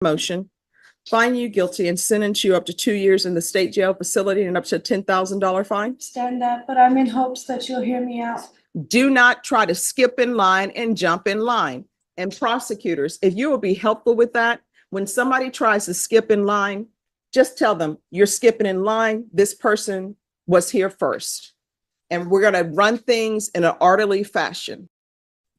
motion, find you guilty and sentence you up to 2 years in the state jail facility and up to a $10,000 fine. Understand that, but I'm in hopes that you'll hear me out. Do not try to skip in line and jump in line. And prosecutors, if you will be helpful with that, when somebody tries to skip in line, just tell them you're skipping in line. This person was here first. And we're going to run things in an orderly fashion.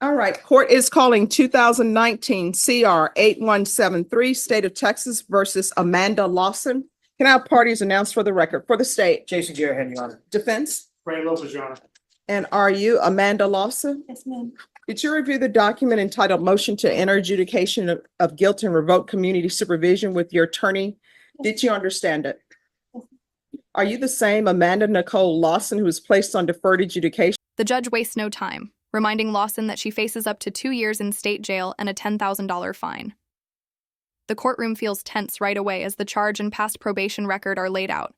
All right, court is calling 2019 CR 8173, State of Texas versus Amanda Lawson. Can I have parties announced for the record? For the state. Jason Jarahan, Your Honor. Defense. Ray Lopez, Your Honor. And are you Amanda Lawson? Yes, ma'am. Did you review the document entitled Motion to Enter Adjudication of Guilt and Revoke Community Supervision with your attorney? Did you understand it? Are you the same Amanda Nicole Lawson who was placed on deferred adjudication? The judge wastes no time, reminding Lawson that she faces up to 2 years in state jail and a $10,000 fine. The courtroom feels tense right away as the charge and past probation record are laid out.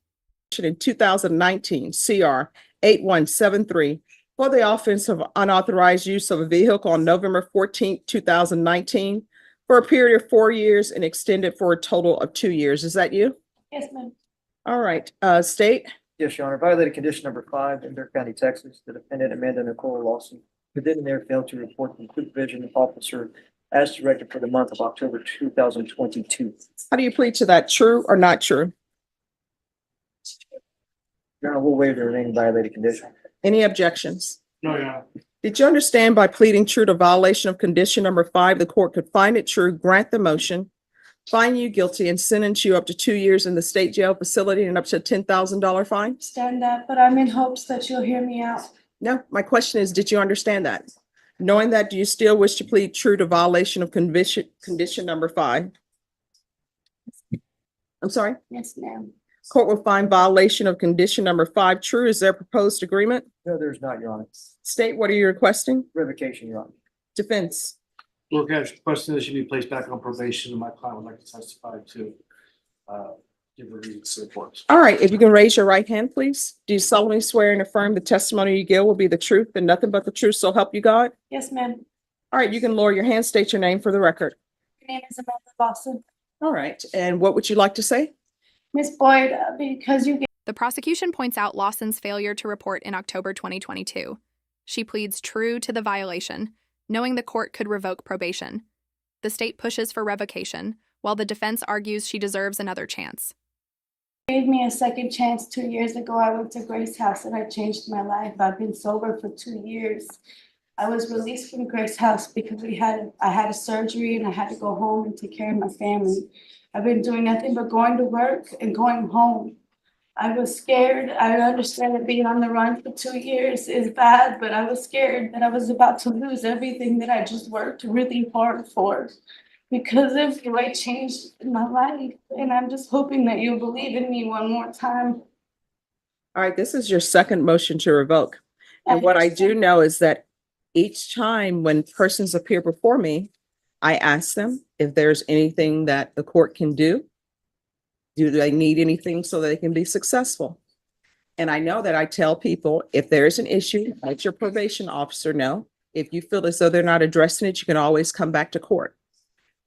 In 2019 CR 8173 for the offense of unauthorized use of a vehicle on November 14, 2019 for a period of 4 years and extended for a total of 2 years. Is that you? Yes, ma'am. All right, state. Yes, Your Honor. Violated condition number 5 in Dare County, Texas. The defendant Amanda Nicole Lawson, who did in there fail to report the supervision officer as directed for the month of October 2022. How do you plead to that? True or not true? Your Honor, we'll waive the remaining violated condition. Any objections? No, Your Honor. Did you understand by pleading true to violation of condition number 5, the court could find it true, grant the motion, find you guilty, and sentence you up to 2 years in the state jail facility and up to a $10,000 fine? Understand that, but I'm in hopes that you'll hear me out. No, my question is, did you understand that? Knowing that, do you still wish to plead true to violation of condition number 5? I'm sorry? Yes, ma'am. Court will find violation of condition number 5 true. Is there proposed agreement? No, there's not, Your Honor. State, what are you requesting? Revocation, Your Honor. Defense. We're requesting that she be placed back on probation, and my client would like to testify to give a reason to the report. All right, if you can raise your right hand, please. Do you solemnly swear and affirm the testimony you give will be the truth and nothing but the truth, so help you God? Yes, ma'am. All right, you can lower your hand, state your name for the record. My name is Amanda Lawson. All right, and what would you like to say? Miss Boyd, because you The prosecution points out Lawson's failure to report in October 2022. She pleads true to the violation, knowing the court could revoke probation. The state pushes for revocation, while the defense argues she deserves another chance. gave me a second chance 2 years ago. I went to Grace House and I changed my life. I've been sober for 2 years. I was released from Grace House because I had a surgery and I had to go home and take care of my family. I've been doing nothing but going to work and going home. I was scared. I understand that being on the run for 2 years is bad, but I was scared that I was about to lose everything that I just worked really hard for because of the way changed in my life. And I'm just hoping that you'll believe in me one more time. All right, this is your second motion to revoke. And what I do know is that each time when persons appear before me, I ask them if there's anything that the court can do. Do they need anything so they can be successful? And I know that I tell people, if there's an issue, let your probation officer know. If you feel as though they're not addressing it, you can always come back to court.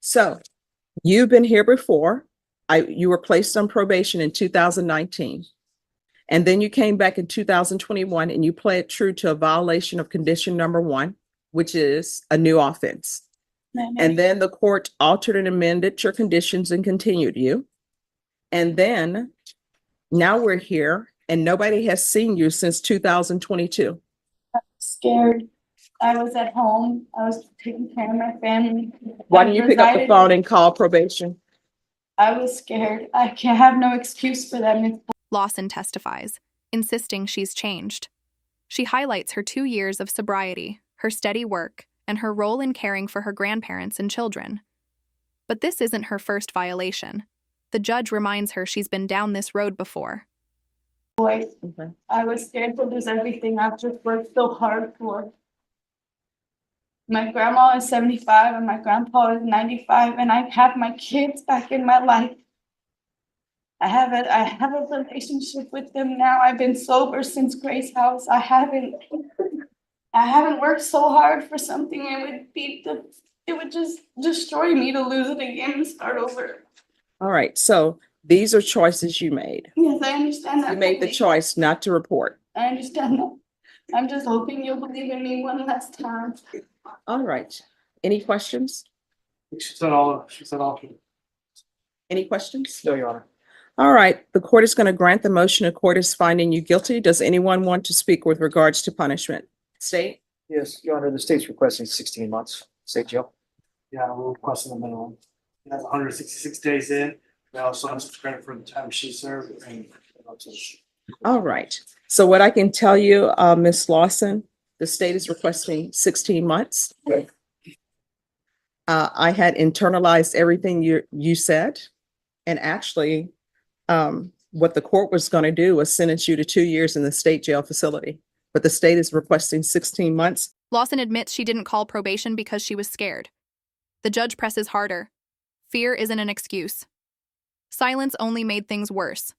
So you've been here before. You were placed on probation in 2019. And then you came back in 2021 and you pled true to a violation of condition number 1, which is a new offense. And then the court altered and amended your conditions and continued you. And then now we're here and nobody has seen you since 2022. I'm scared. I was at home. I was taking care of my family. Why didn't you pick up the phone and call probation? I was scared. I can't have no excuse for that. Lawson testifies, insisting she's changed. She highlights her 2 years of sobriety, her steady work, and her role in caring for her grandparents and children. But this isn't her first violation. The judge reminds her she's been down this road before. Boy, I was scared to lose everything I've just worked so hard for. My grandma is 75 and my grandpa is 95, and I have my kids back in my life. I have a relationship with them now. I've been sober since Grace House. I haven't worked so hard for something. It would be It would just destroy me to lose it again and start over. All right, so these are choices you made. Yes, I understand that. You made the fully. choice not to report. I understand that. I'm just hoping you'll believe in me one last time. All right. Any questions? She said all. Any questions? No, Your Honor. All right, the court is going to grant the motion. The court is finding you guilty. Does anyone want to speak with regards to punishment? State? Yes, Your Honor, the state's requesting 16 months state jail. Yeah, we're requesting the minimum. It has 166 days in. We also have some credit for the time she served and. All right. So what I can tell you, Ms. Lawson, the state is requesting 16 months. Okay. I had internalized everything you said. And actually, what the court was going to do was sentence you to 2 years in the state jail facility. But the state is requesting 16 months. Lawson admits she didn't call probation because she was scared. The judge presses harder. Fear isn't an excuse. Silence only made things worse.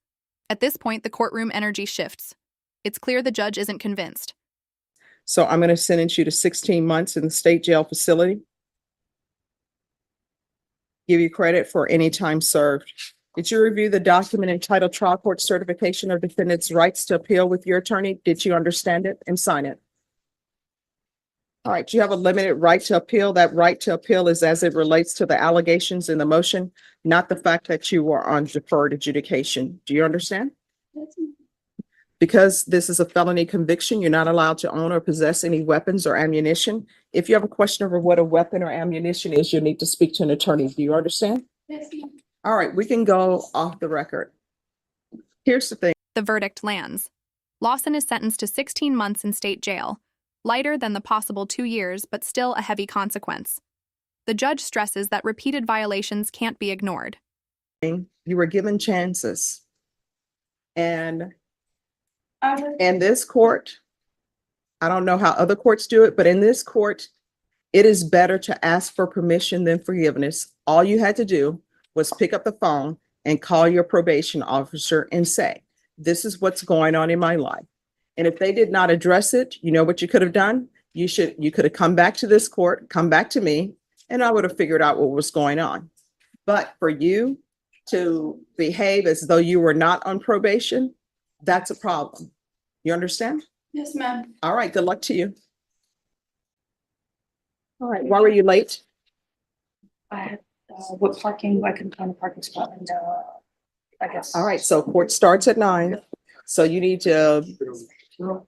At this point, the courtroom energy shifts. It's clear the judge isn't convinced. So I'm going to sentence you to 16 months in the state jail facility. Give you credit for any time served. Did you review the document entitled Trial Court Certification of Defendant's Rights to Appeal with your attorney? Did you understand it and sign it? All right, you have a limited right to appeal. That right to appeal is as it relates to the allegations in the motion, not the fact that you were on deferred adjudication. Do you understand? Because this is a felony conviction, you're not allowed to own or possess any weapons or ammunition. If you have a question over what a weapon or ammunition is, you need to speak to an attorney. Do you understand? Yes, ma'am. All right, we can go off the record. Here's the thing. The verdict lands. Lawson is sentenced to 16 months in state jail, lighter than the possible 2 years, but still a heavy consequence. The judge stresses that repeated violations can't be ignored. You were given chances. And I was- in this court, I don't know how other courts do it, but in this court, it is better to ask for permission than forgiveness. All you had to do was pick up the phone and call your probation officer and say, this is what's going on in my life. And if they did not address it, you know what you could have done? You could have come back to this court, come back to me, and I would have figured out what was going on. But for you to behave as though you were not on probation, that's a problem. You understand? Yes, ma'am. All right, good luck to you. All right, why were you late? I had, what parking, I couldn't find a parking spot and, I guess. All right, so court starts at 9. So you need to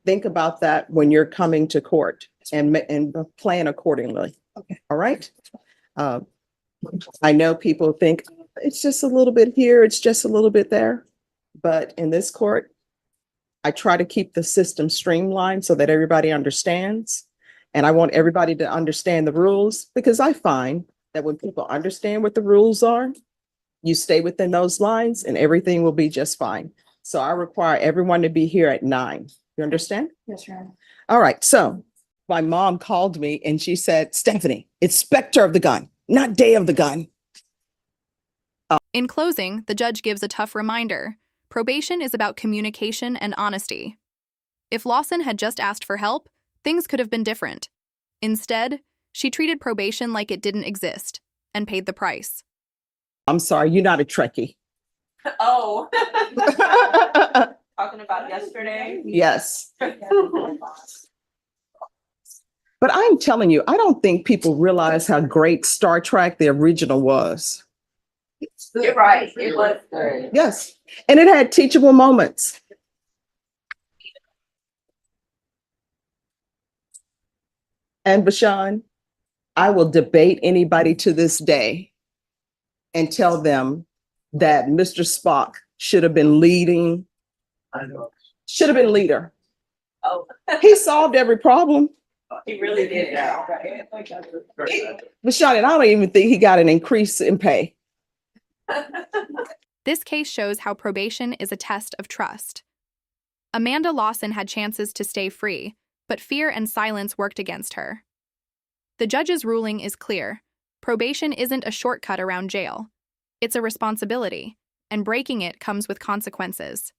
think about that when you're coming to court and plan accordingly. Okay. All right? I know people think it's just a little bit here, it's just a little bit there. But in this court, I try to keep the system streamlined so that everybody understands. And I want everybody to understand the rules, because I find that when people understand what the rules are, you stay within those lines and everything will be just fine. So I require everyone to be here at 9. You understand? Yes, Your Honor. All right. So my mom called me and she said, Stephanie, it's Spectre of the gun, not Day of the gun. In closing, the judge gives a tough reminder. Probation is about communication and honesty. If Lawson had just asked for help, things could have been different. Instead, she treated probation like it didn't exist and paid the price. I'm sorry, you're not a Trekkie. Oh. Talking about yesterday. Yes. But I'm telling you, I don't think people realize how great Star Trek, the original, was. You're right. It was good. Yes. And it had teachable moments. And Bashan, I will debate anybody to this day and tell them that Mr. Spock should have been leading, I know. should have been leader. Oh, He solved every problem. he really did that. Bashan, and I don't even think he got an increase in pay. This case shows how probation is a test of trust. Amanda Lawson had chances to stay free, but fear and silence worked against her. The judge's ruling is clear. Probation isn't a shortcut around jail. It's a responsibility, and breaking it comes with consequences.